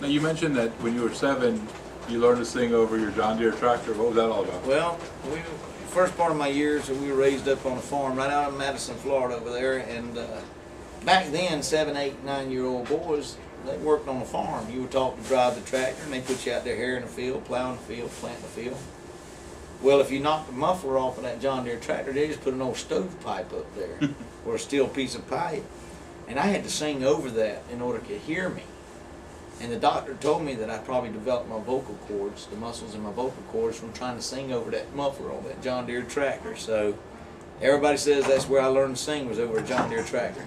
Now you mentioned that when you were 7, you learned to sing over your John Deere tractor. What was that all about? Well, first part of my years, we were raised up on a farm right out of Madison, Florida over there, and back then, 7, 8, 9-year-old boys, they worked on a farm. You were taught to drive the tractor, and they put you out there here in the field, plowing the field, planting the field. Well, if you knocked the muffler off of that John Deere tractor, they just put an old stovepipe up there, or a steel piece of pipe, and I had to sing over that in order to hear me. And the doctor told me that I probably developed my vocal cords, the muscles in my vocal cords, from trying to sing over that muffler on that John Deere tractor. So everybody says that's where I learned to sing, was over a John Deere tractor.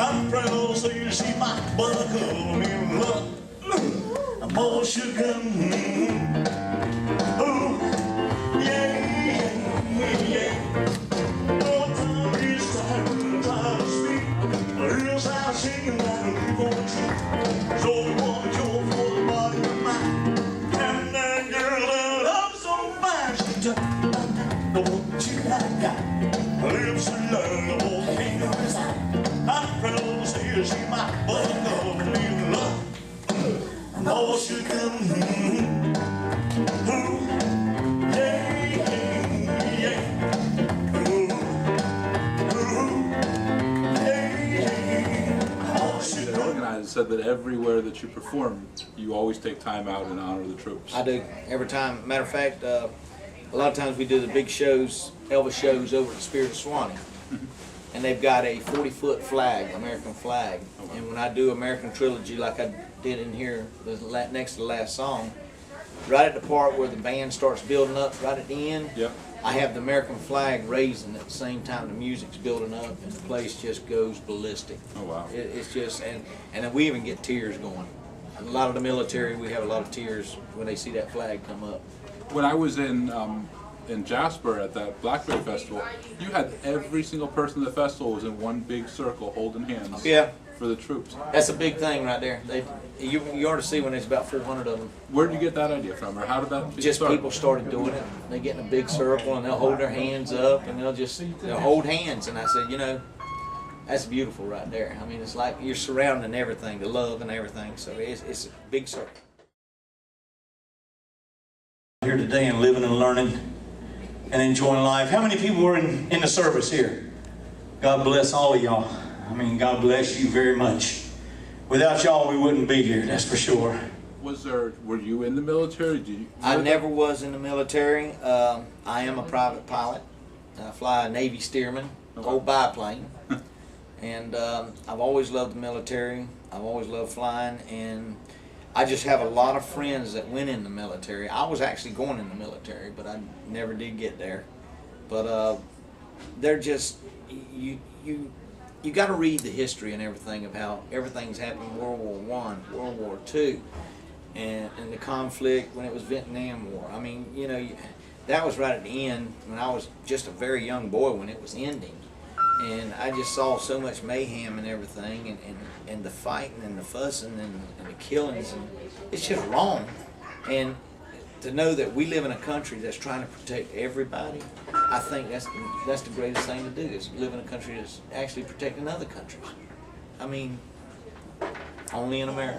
I'm proud to say you see my buckle in love. I'm all sugar. Oh, yeah, yeah. No time is tired to speak. Real sound singing like a newborn tree. So the woman you're for the body of mine. And that girl that loves so fine, she just know what you got. Lips are lovable, can't no reside. I'm proud to say she my buckle in love. And all she can The organizer said that everywhere that you perform, you always take time out and honor the troops. I do, every time. Matter of fact, a lot of times we do the big shows, Elvis shows over at the Spirit of Swanee. And they've got a 40-foot flag, American flag. And when I do American Trilogy, like I did in here, next to the last song, right at the part where the band starts building up, right at the end, Yep. I have the American flag raising at the same time the music's building up, and the place just goes ballistic. Oh wow! It's just, and then we even get tears going. A lot of the military, we have a lot of tears when they see that flag come up. When I was in Jasper at that Blackberry Festival, you had every single person at the festival was in one big circle holding hands. Yeah. For the troops. That's a big thing right there. You ought to see when there's about 400 of them. Where did you get that idea from, or how did that Just start? people started doing it. They get in a big circle and they'll hold their hands up and they'll hold hands. And I said, you know, that's beautiful right there. I mean, it's like you're surrounding everything, the love and everything. So it's a big circle. here today and living and learning and enjoying life. How many people were in the service here? God bless all of y'all. I mean, God bless you very much. Without y'all, we wouldn't be here, that's for sure. Were you in the military? I never was in the military. I am a private pilot. I fly a Navy Stearman, old biplane. And I've always loved the military. I've always loved flying, and I just have a lot of friends that went in the military. I was actually going in the military, but I never did get there. But they're just, you got to read the history and everything of how everything's happened in World War I, World War II, and the conflict when it was Vietnam War. I mean, you know, that was right at the end when I was just a very young boy when it was ending. And I just saw so much mayhem and everything, and the fighting and the fussing and the killings, and it's just wrong. And to know that we live in a country that's trying to protect everybody, I think that's the greatest thing to do, is live in a country that's actually protecting other countries. I mean, only in America.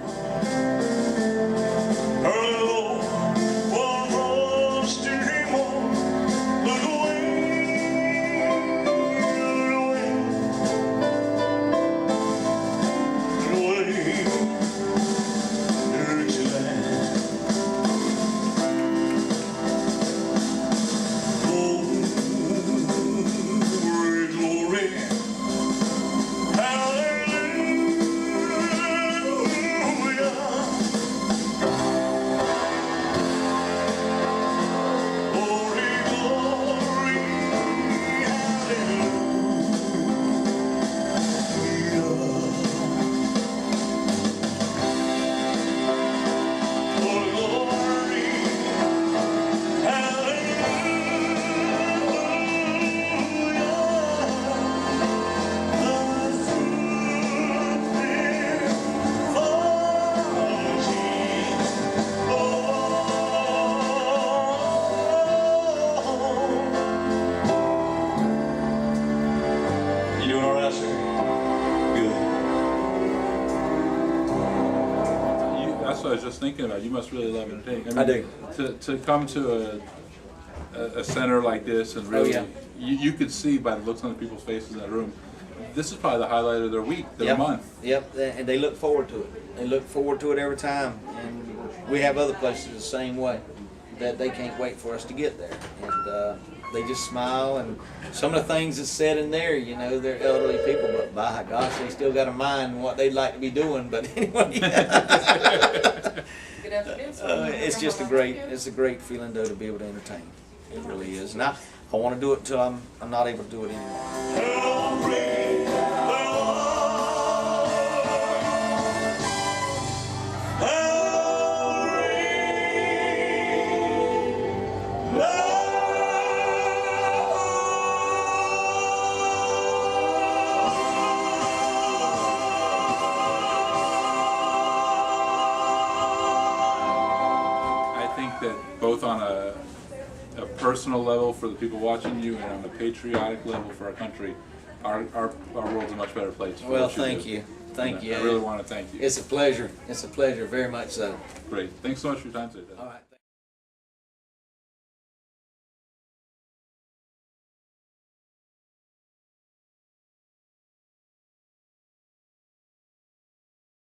that's what I was just thinking about. You must really love entertaining. I do. To come to a center like this and really, yeah. you could see by the looks on the people's faces in that room, this is probably the highlight of their week, their month. Yep, and they look forward to it. They look forward to it every time. And we have other places the same way, that they can't wait for us to get there. And they just smile, and some of the things that's said in there, you know, they're elderly people, but by gosh, they still got a mind on what they'd like to be doing. But anyway, Good afternoon, sir. it's just a great feeling though to be able to entertain. It really is. And I want to do it until I'm not able to do it anymore. I think that both on a personal level for the people watching you and on a patriotic level for our country, our world's a much better place. For Well, what thank do. you. Thank you. I really want to thank you. It's a pleasure. It's a pleasure, very much so. Great. Thanks so much for your time today. All right.